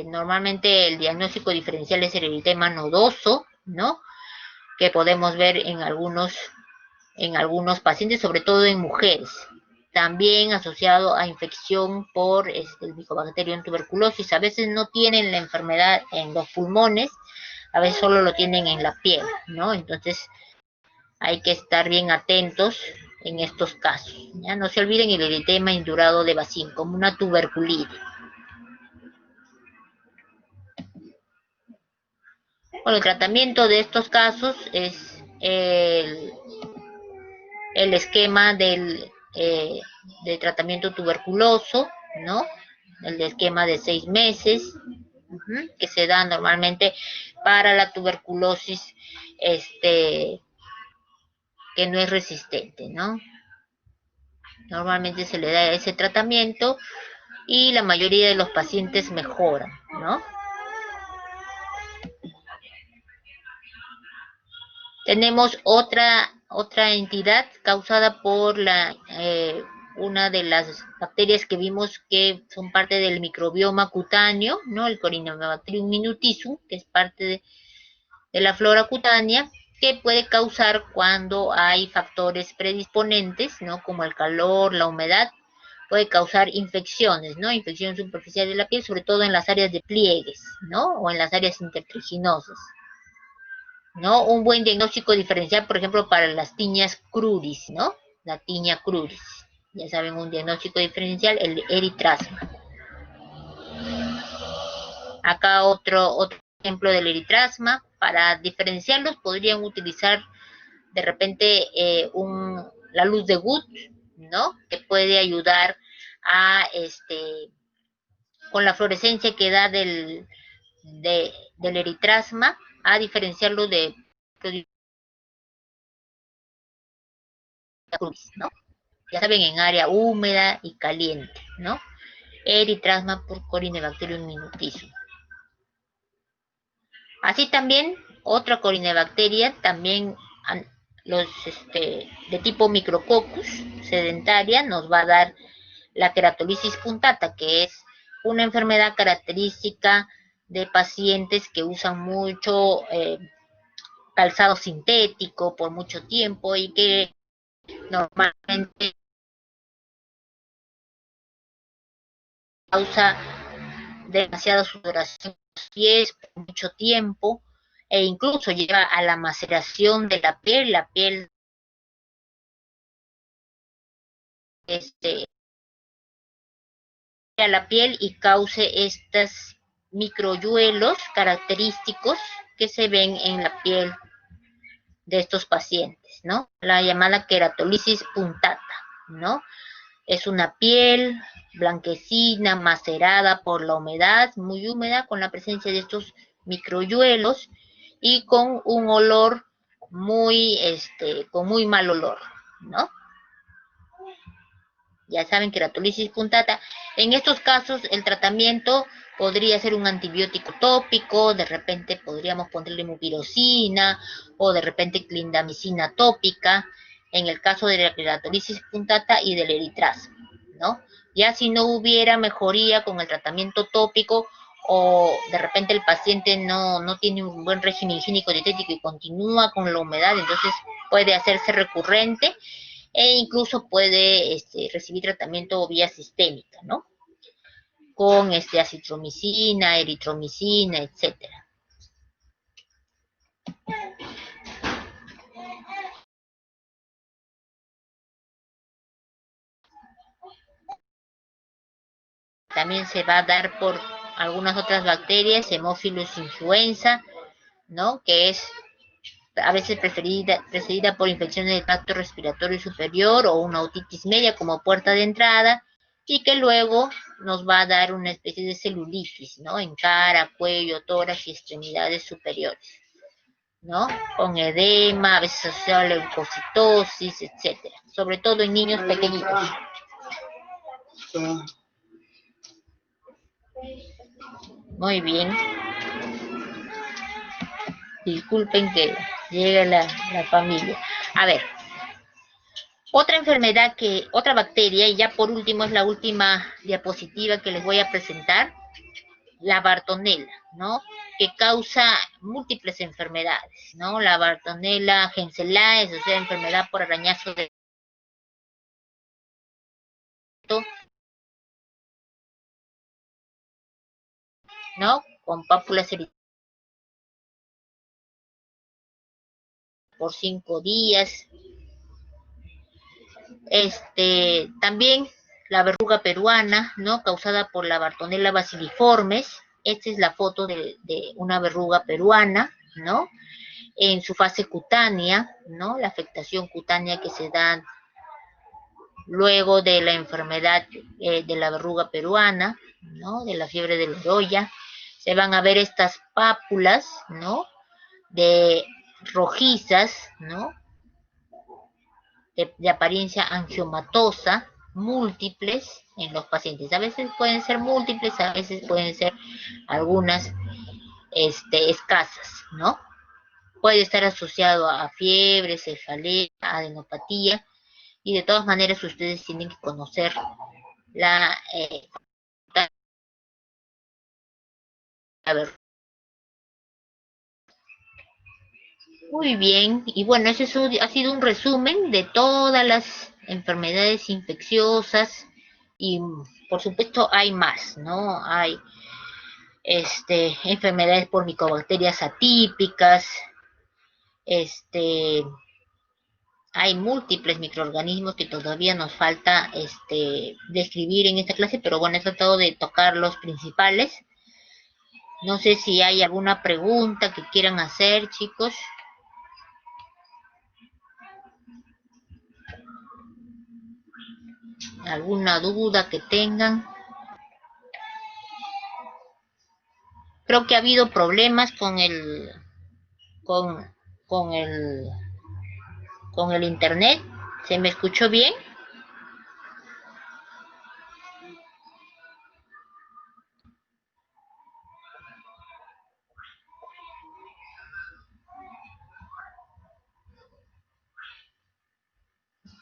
normalmente el diagnóstico diferencial es el eritema nodoso, ¿no? Que podemos ver en algunos pacientes, sobre todo en mujeres. También asociado a infección por el Mycobacterium tuberculosis. A veces no tienen la enfermedad en los pulmones, a veces solo lo tienen en la piel, ¿no? Entonces hay que estar bien atentos en estos casos. ¿Ya? No se olviden el eritema indurado de Bacin, como una tuberculite. Bueno, el tratamiento de estos casos es el esquema de tratamiento tuberculoso, ¿no? El esquema de 6 meses, que se da normalmente para la tuberculosis que no es resistente, ¿no? Normalmente se le da ese tratamiento y la mayoría de los pacientes mejoran, ¿no? Tenemos otra entidad causada por una de las bacterias que vimos que son parte del microbioma cutáneo, ¿no? El Corynebacterium minutisum, que es parte de la flora cutánea, que puede causar cuando hay factores predisponentes, ¿no? Como el calor, la humedad, puede causar infecciones, ¿no? Infección superficial de la piel, sobre todo en las áreas de pliegues, ¿no? O en las áreas intertriginosas, ¿no? Un buen diagnóstico diferencial, por ejemplo, para las tiñas cruris, ¿no? La tiña cruris. Ya saben, un diagnóstico diferencial, el eritrasma. Acá otro ejemplo del eritrasma. Para diferenciarlos podrían utilizar de repente la luz de Wood, ¿no? Que puede ayudar a con la fluorescencia que da del eritrasma a diferenciarlo de ¿no? Ya saben, en área húmeda y caliente, ¿no? Eritrasma por Corynebacterium minutisum. Así también, otra corinebacteria, también los de tipo Micrococcus sedentaria, nos va a dar la queratolisis punctata, que es una enfermedad característica de pacientes que usan mucho calzado sintético por mucho tiempo y que normalmente causa demasiada sudoración en los pies por mucho tiempo, e incluso lleva a la maceración de la piel a la piel y cause estos microyuelos característicos que se ven en la piel de estos pacientes, ¿no? La llamada queratolisis puntata, ¿no? Es una piel blanquecina, macerada por la humedad, muy húmeda, con la presencia de estos microyuelos y con un olor muy, con muy mal olor, ¿no? Ya saben, queratolisis puntata. En estos casos, el tratamiento podría ser un antibiótico tópico, de repente podríamos ponerle mupirocina o de repente clindamicina tópica, en el caso de la queratolisis puntata y del eritrazo, ¿no? Ya si no hubiera mejoría con el tratamiento tópico o de repente el paciente no tiene un buen régimen higiénico dietético y continúa con la humedad, entonces puede hacerse recurrente e incluso puede recibir tratamiento vía sistémica, ¿no? Con acitromicina, eritromicina, etcétera. También se va a dar por algunas otras bacterias, Haemophilus influenza, ¿no? Que es a veces precedida por infecciones del tracto respiratorio superior o una otitis media como puerta de entrada, y que luego nos va a dar una especie de celulitis, ¿no? En cara, cuello, tórax y extremidades superiores, ¿no? Con edema, a veces asociado a leucocitosis, etcétera. Sobre todo en niños pequeñitos. Muy bien. Disculpen que llegue la familia. A ver, otra enfermedad otra bacteria, y ya por último es la última diapositiva que les voy a presentar, la Bartonella, ¿no? Que causa múltiples enfermedades, ¿no? La Bartonella henselae, o sea, enfermedad por arañazo de ¿no? Con pápulas por 5 días. También la verruga peruana, ¿no? Causada por la Bartonella basiliformes. Esta es la foto de una verruga peruana, ¿no? En su fase cutánea, ¿no? La afectación cutánea que se da luego de la enfermedad de la verruga peruana, ¿no? De la fiebre de la oroya. Se van a ver estas pápulas, ¿no? De rojizas, ¿no? De apariencia angiomatosa, múltiples en los pacientes. A veces pueden ser múltiples, a veces pueden ser algunas escasas, ¿no? Puede estar asociado a fiebre, cefalea, adenopatía, y de todas maneras ustedes tienen que conocer la a ver. Muy bien, y bueno, ese ha sido un resumen de todas las enfermedades infecciosas y por supuesto hay más, ¿no? Hay enfermedades por micobacterias atípicas, hay múltiples microorganismos que todavía nos falta describir en esta clase, pero bueno, he tratado de tocar los principales. No sé si hay alguna pregunta que quieran hacer, chicos. ¿Alguna duda que tengan? Creo que ha habido problemas con con, con el, con el internet. ¿Se me escuchó bien?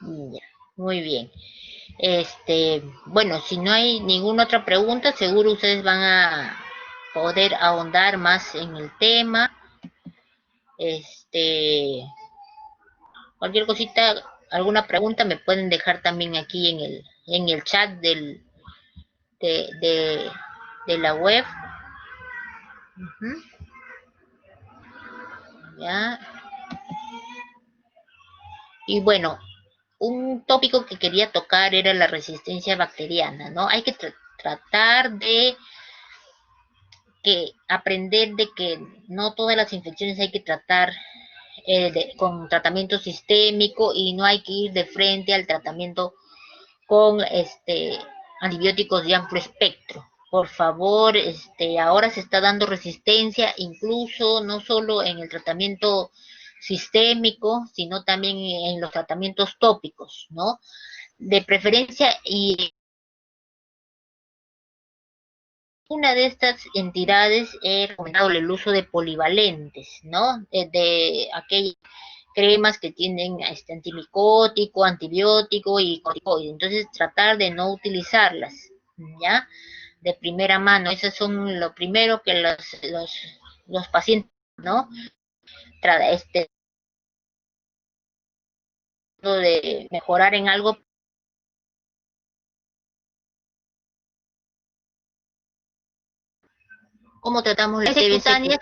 Ya, muy bien. Bueno, si no hay ninguna otra pregunta, seguro ustedes van a poder ahondar más en el tema. Cualquier cosita, alguna pregunta me pueden dejar también aquí en el chat de la web. ¿Ya? Y bueno, un tópico que quería tocar era la resistencia bacteriana, ¿no? Hay que tratar de aprender de que no todas las infecciones hay que tratar con tratamiento sistémico y no hay que ir de frente al tratamiento con antibióticos de amplio espectro. Por favor, ahora se está dando resistencia, incluso no solo en el tratamiento sistémico, sino también en los tratamientos tópicos, ¿no? De preferencia, y una de estas entidades he recomendado el uso de polivalentes, ¿no? De aquellas cremas que tienen antimicótico, antibiótico y corticoide. Entonces, tratar de no utilizarlas, ¿ya? De primera mano. Eso son lo primero que los pacientes, ¿no? De mejorar en algo. ¿Cómo tratamos la TBC cutánea?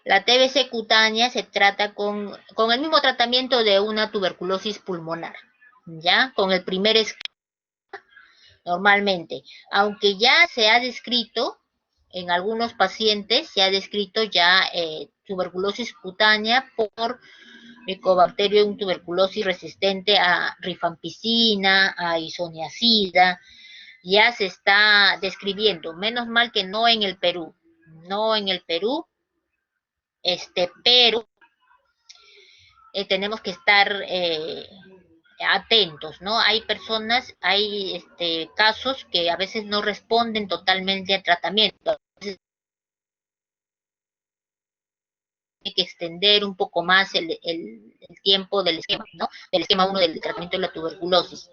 La TBC cutánea se trata con el mismo tratamiento de una tuberculosis pulmonar, ¿ya? Con el primer normalmente, aunque ya se ha descrito en algunos pacientes, se ha descrito ya tuberculosis cutánea por Mycobacterium tuberculosis resistente a rifampicina, a isoniazida, ya se está describiendo, menos mal que no en el Perú, pero tenemos que estar atentos, ¿no? Hay personas, hay casos que a veces no responden totalmente al tratamiento. Hay que extender un poco más el tiempo del esquema, ¿no? Del esquema 1 del tratamiento de la tuberculosis.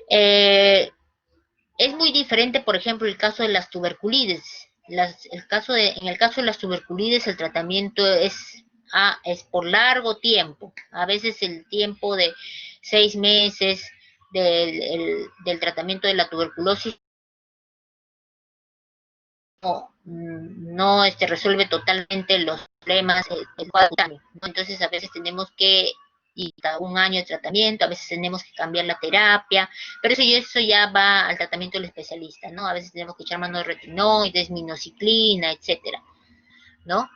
Es muy diferente, por ejemplo, el caso de las tuberculides. En el caso de las tuberculides, el tratamiento es por largo tiempo. A veces el tiempo de 6 meses del tratamiento de la tuberculosis no resuelve totalmente los problemas del cuadro cutáneo, ¿no? Entonces a veces tenemos que y cada un año de tratamiento, a veces tenemos que cambiar la terapia, pero eso ya va al tratamiento del especialista, ¿no? A veces tenemos que echar mano de retinoides, minociclina, etcétera, ¿no?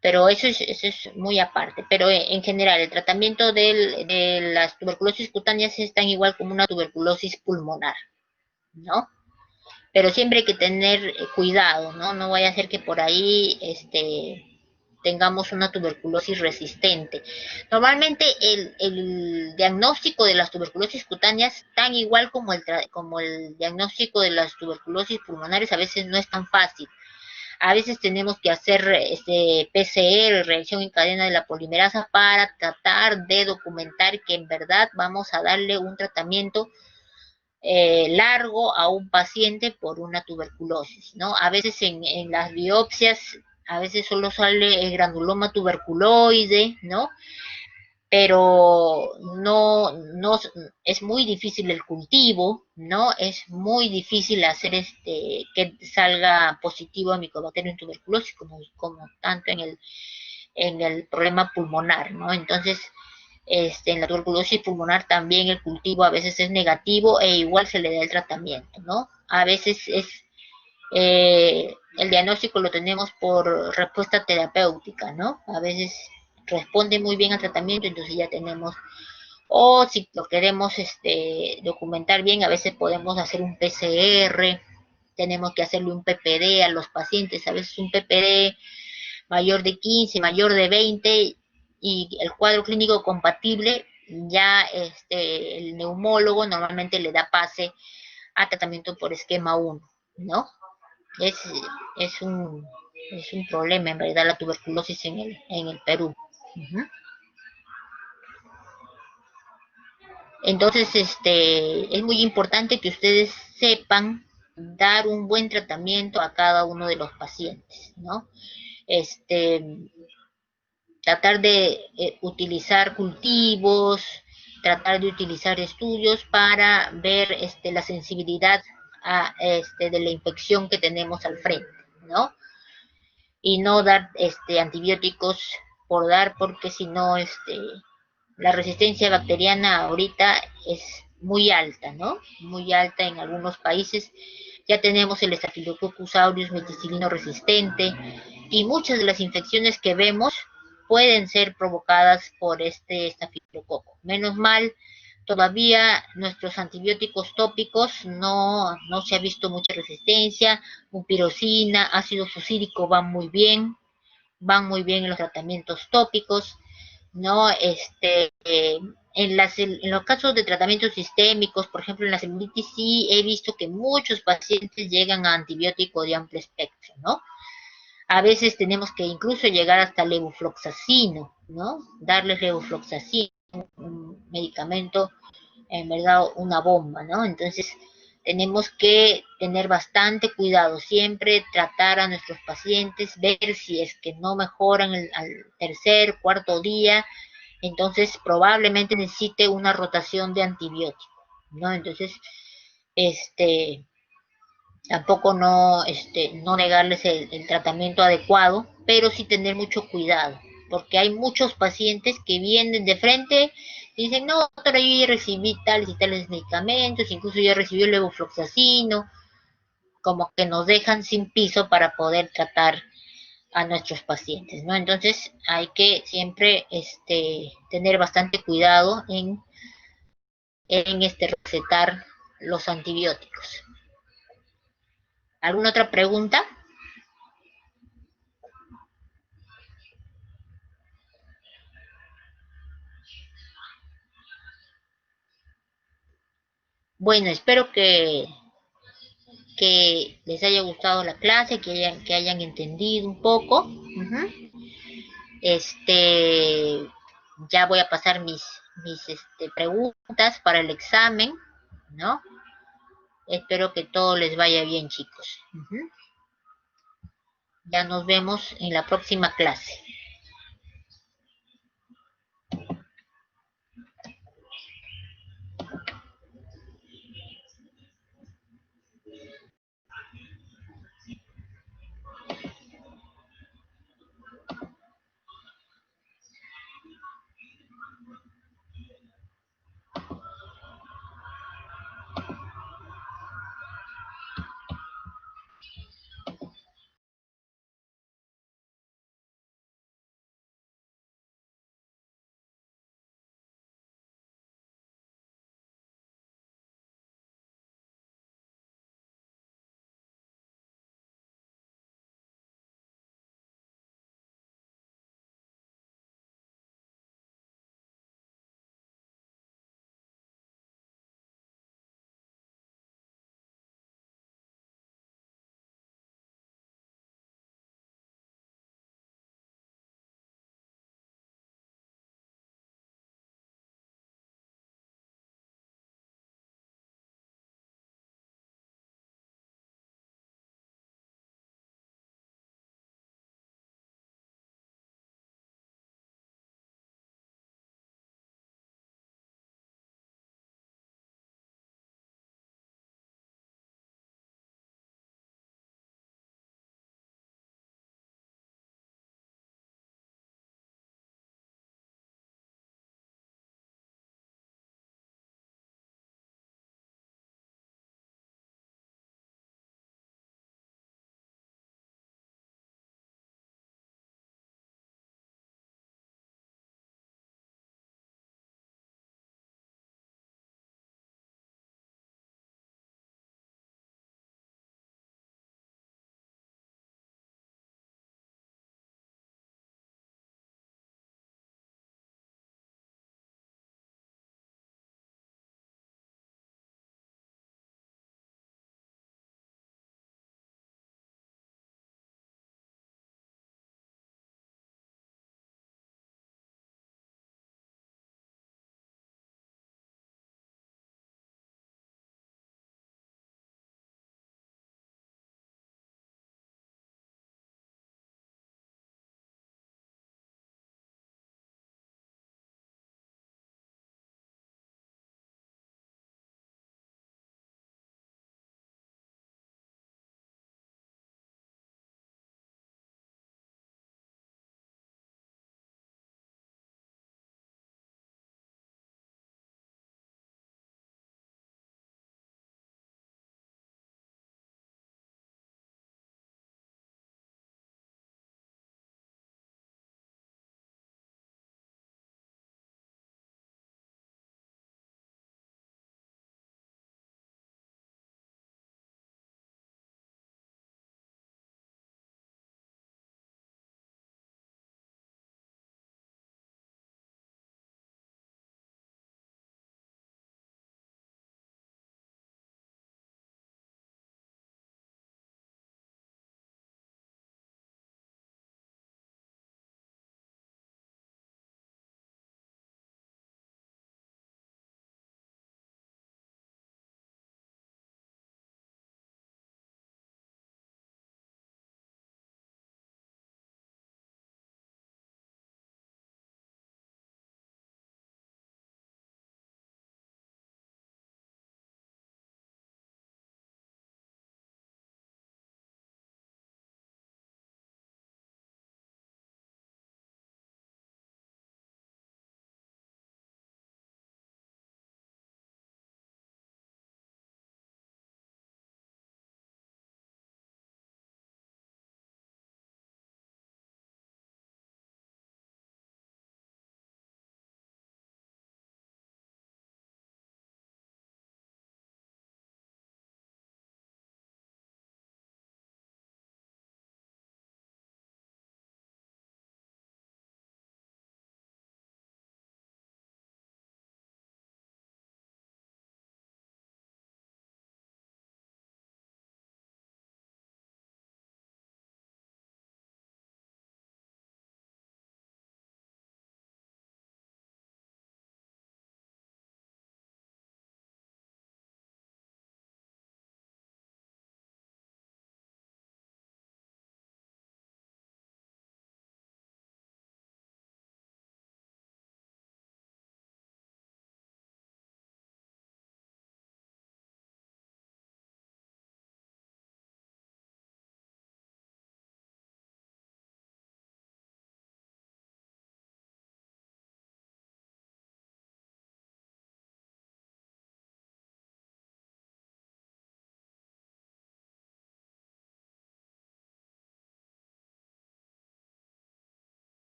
Pero eso es muy aparte. Pero en general, el tratamiento de las tuberculosis cutáneas es tan igual como una tuberculosis pulmonar, ¿no? Pero siempre hay que tener cuidado, ¿no? No vaya a ser que por ahí tengamos una tuberculosis resistente. Normalmente el diagnóstico de las tuberculosis cutáneas, tan igual como el diagnóstico de las tuberculosis pulmonares, a veces no es tan fácil. A veces tenemos que hacer PCR, reacción en cadena de la polimerasa, para tratar de documentar que en verdad vamos a darle un tratamiento largo a un paciente por una tuberculosis, ¿no? A veces en las biopsias, a veces solo sale el granuloma tuberculoide, ¿no? Pero no es muy difícil el cultivo, ¿no? Es muy difícil hacer que salga positivo a Mycobacterium tuberculosis como tanto en el problema pulmonar, ¿no? Entonces, en la tuberculosis pulmonar también el cultivo a veces es negativo e igual se le da el tratamiento, ¿no? A veces el diagnóstico lo tenemos por respuesta terapéutica, ¿no? A veces responde muy bien al tratamiento, entonces ya tenemos, o si lo queremos documentar bien, a veces podemos hacer un PCR, tenemos que hacerle un PPD a los pacientes, a veces un PPD mayor de 15, mayor de 20, y el cuadro clínico compatible, ya el neumólogo normalmente le da pase a tratamiento por esquema 1, ¿no? Es, es, un, es un problema en realidad la tuberculosis en el Perú. Uh -huh. Entonces, es muy importante que ustedes sepan dar un buen tratamiento a cada uno de los pacientes, ¿no? Tratar de utilizar cultivos, tratar de utilizar estudios para ver la sensibilidad de la infección que tenemos al frente, ¿no? Y no dar antibióticos por dar, porque si no, la resistencia bacteriana ahorita es muy alta, ¿no? Muy alta en algunos países. Ya tenemos el Staphylococcus aureus meticilino resistente, y muchas de las infecciones que vemos pueden ser provocadas por este estafilococo. Menos mal, todavía nuestros antibióticos tópicos no se ha visto mucha resistencia. Mupirocina, ácido fucílico van muy bien en los tratamientos tópicos, ¿no? En los casos de tratamientos sistémicos, por ejemplo, en la celulitis, sí he visto que muchos pacientes llegan a antibiótico de amplio espectro, ¿no? A veces tenemos que incluso llegar hasta levofloxacino, ¿no? Darles levofloxacino, un medicamento, en verdad, una bomba, ¿no? Entonces, tenemos que tener bastante cuidado, siempre tratar a nuestros pacientes, ver si es que no mejoran al tercer, cuarto día, entonces probablemente necesite una rotación de antibiótico, ¿no? Entonces, tampoco no negarles el tratamiento adecuado, pero sí tener mucho cuidado, porque hay muchos pacientes que vienen de frente y dicen, no, doctora, yo ya recibí tales y tales medicamentos, incluso ya recibí el levofloxacino, como que nos dejan sin piso para poder tratar a nuestros pacientes, ¿no? Entonces hay que siempre tener bastante cuidado en recetar los antibióticos. ¿Alguna otra pregunta? Bueno, espero que les haya gustado la clase, que hayan entendido un poco. Ya voy a pasar mis preguntas para el examen, ¿no? Espero que todo les vaya bien, chicos. Ya nos vemos en la próxima clase.